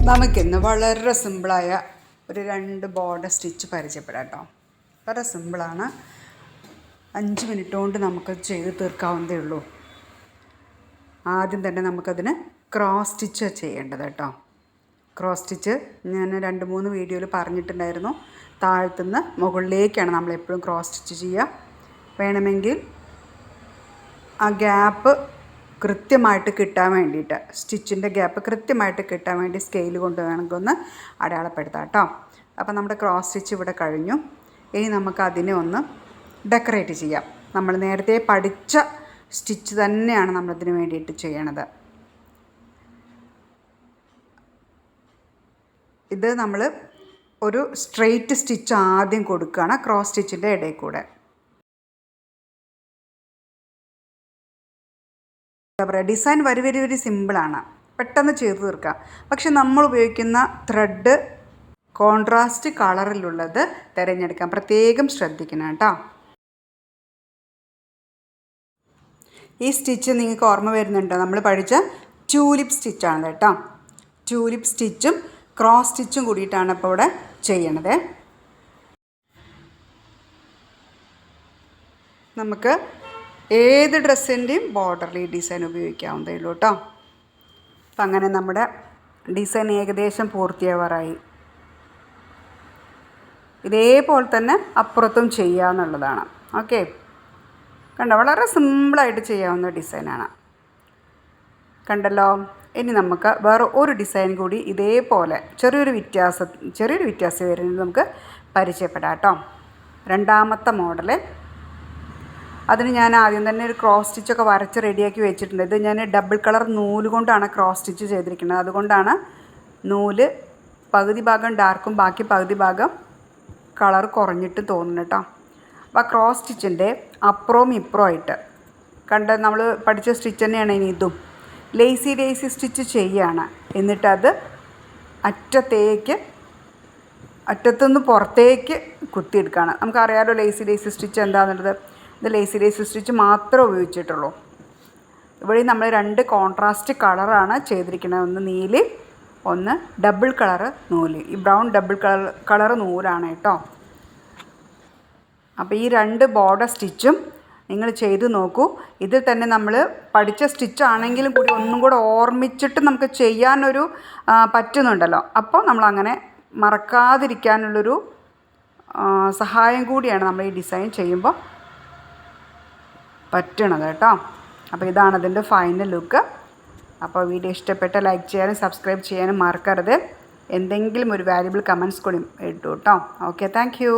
നമുക്കിന്ന് വളരെ സിമ്പിളായ ഒരു 2 ബോർഡർ സ്റ്റിച്ച് പരിചയപ്പെടാം കേട്ടോ. വളരെ സിമ്പിളാണ്, 5 മിനിറ്റ് കൊണ്ട് നമുക്ക് ചെയ്ത് തീർക്കാവുന്നതേ ഉള്ളൂ. ആദ്യം തന്നെ നമുക്കതിന് ക്രോസ് സ്റ്റിച്ച് ചെയ്യേണ്ടത് കേട്ടോ. ക്രോസ് സ്റ്റിച്ച് ഞാൻ 2-3 വീഡിയോയിൽ പറഞ്ഞിട്ടുണ്ടായിരുന്നു. താഴത്തുനിന്ന് മുകളിലേക്കാണ് നമ്മളെപ്പോഴും ക്രോസ് സ്റ്റിച്ച് ചെയ്യുക. വേണമെങ്കിൽ ആ ഗ്യാപ്പ് കൃത്യമായിട്ട് കിട്ടാൻ വേണ്ടിയിട്ട്, സ്റ്റിച്ചിൻ്റെ ഗ്യാപ്പ് കൃത്യമായിട്ട് കിട്ടാൻ വേണ്ടി സ്കെയിൽ കൊണ്ട് വേണമെങ്കിൽ ഒന്ന് അടയാളപ്പെടുത്താം കേട്ടോ. അപ്പോൾ നമ്മുടെ ക്രോസ് സ്റ്റിച്ച് ഇവിടെ കഴിഞ്ഞു. ഇനി നമുക്ക് അതിനെ ഒന്ന് ഡെക്കറേറ്റ് ചെയ്യാം. നമ്മൾ നേരത്തെ പഠിച്ച സ്റ്റിച്ച് തന്നെയാണ് നമ്മളതിന് വേണ്ടിയിട്ട് ചെയ്യണത്. ഇത് നമ്മൾ ഒരു സ്ട്രെയിറ്റ് സ്റ്റിച്ച് ആദ്യം കൊടുക്കുകയാണ് ക്രോസ് സ്റ്റിച്ചിൻ്റെ ഇടയിൽ കൂടെ. എന്താ പറയുക, ഡിസൈൻ വെരി സിമ്പിളാണ്, പെട്ടെന്ന് ചെയ്ത് തീർക്കാം. പക്ഷെ നമ്മൾ ഉപയോഗിക്കുന്ന ത്രെഡ് കോൺട്രാസ്റ്റ് കളറിലുള്ളത് തിരഞ്ഞെടുക്കാൻ പ്രത്യേകം ശ്രദ്ധിക്കണം കേട്ടോ. ഈ സ്റ്റിച്ച് നിങ്ങൾക്ക് ഓർമ്മ വരുന്നുണ്ടോ? നമ്മൾ പഠിച്ച ട്യൂലിപ്പ് സ്റ്റിച്ചാണ് കേട്ടോ. ട്യൂലിപ്പ് സ്റ്റിച്ചും ക്രോസ് സ്റ്റിച്ചും കൂടിയിട്ടാണ് ഇപ്പോൾ ഇവിടെ ചെയ്യണത്. നമുക്ക് ഏത് ഡ്രസ്സിൻ്റെയും ബോർഡറിൽ ഈ ഡിസൈൻ ഉപയോഗിക്കാവുന്നതേ ഉള്ളൂ കേട്ടോ. അപ്പം അങ്ങനെ നമ്മുടെ ഡിസൈൻ ഏകദേശം പൂർത്തിയാവാറായി. ഇതേപോലെ തന്നെ അപ്പുറത്തും ചെയ്യാമെന്നുള്ളതാണ്. ഓക്കെ, കണ്ടോ, വളരെ സിമ്പിളായിട്ട് ചെയ്യാവുന്ന ഡിസൈനാണ്. കണ്ടല്ലോ. ഇനി നമുക്ക് വേറെ ഒരു ഡിസൈൻ കൂടി ഇതേപോലെ ചെറിയൊരു വ്യത്യാസം വരുന്നത് നമുക്ക് പരിചയപ്പെടാം കേട്ടോ. രണ്ടാമത്തെ മോഡല്. അതിന് ഞാൻ ആദ്യം തന്നെ ഒരു ക്രോസ് സ്റ്റിച്ചൊക്കെ വരച്ച് റെഡിയാക്കി വെച്ചിട്ടുണ്ട്. ഇത് ഞാൻ ഡബിൾ കളർ നൂല് കൊണ്ടാണ് ക്രോസ് സ്റ്റിച്ച് ചെയ്തിരിക്കുന്നത്. അതുകൊണ്ടാണ് നൂല് പകുതി ഭാഗം ഡാർക്കും ബാക്കി പകുതി ഭാഗം കളർ കുറഞ്ഞിട്ട് തോന്നുന്നു കേട്ടോ. അപ്പോൾ ക്രോസ് സ്റ്റിച്ചിൻ്റെ അപ്പുറവും ഇപ്പുറവും ആയിട്ട് നമ്മൾ പഠിച്ച സ്റ്റിച്ച് തന്നെയാണ് ഇനി ഇതും. ലേസി സ്റ്റിച്ച് ചെയ്യുകയാണ്. എന്നിട്ടത് അറ്റത്തുനിന്ന് പുറത്തേക്ക് കുത്തിയെടുക്കുകയാണ്. നമുക്കറിയാമല്ലോ ലേസി സ്റ്റിച്ച് എന്താണെന്നുള്ളത്. ഇത് ലേസി സ്റ്റിച്ച് മാത്രമേ ഉപയോഗിച്ചിട്ടുള്ളൂ. ഇവിടെ നമ്മൾ 2 കോൺട്രാസ്റ്റ് കളറാണ് ചെയ്തിരിക്കുന്നത്. ഒന്ന് നീല്, ഒന്ന് ഡബിൾ കളറ് നൂല്. ഈ ബ്രൗൺ ഡബിൾ കളർ നൂലാണ് കേട്ടോ. അപ്പോൾ ഈ 2 ബോർഡർ സ്റ്റിച്ചും നിങ്ങൾ ചെയ്ത് നോക്കൂ. ഇതിൽ തന്നെ നമ്മൾ പഠിച്ച സ്റ്റിച്ചാണെങ്കിലും കൂടി ഒന്നും കൂടെ ഓർമ്മിച്ചിട്ട് നമുക്ക് ചെയ്യാനൊരു പറ്റുന്നുണ്ടല്ലോ. അപ്പോൾ നമ്മളങ്ങനെ മറക്കാതിരിക്കാനുള്ളൊരു സഹായം കൂടിയാണ് നമ്മൾ ഈ ഡിസൈൻ ചെയ്യുമ്പോൾ പറ്റണത് കേട്ടോ. അപ്പോൾ ഇതാണ് അതിൻ്റെ ഫൈനൽ ലുക്ക്. അപ്പോൾ വീഡിയോ ഇഷ്ടപ്പെട്ട ലൈക്ക് ചെയ്യാനും സബ്സ്ക്രൈബ് ചെയ്യാനും മറക്കരുത്. എന്തെങ്കിലും ഒരു വാല്യുബിൾ കമൻറ്റ്സ് കൂടി ഇട്ടു കേട്ടോ. Okay, thank you.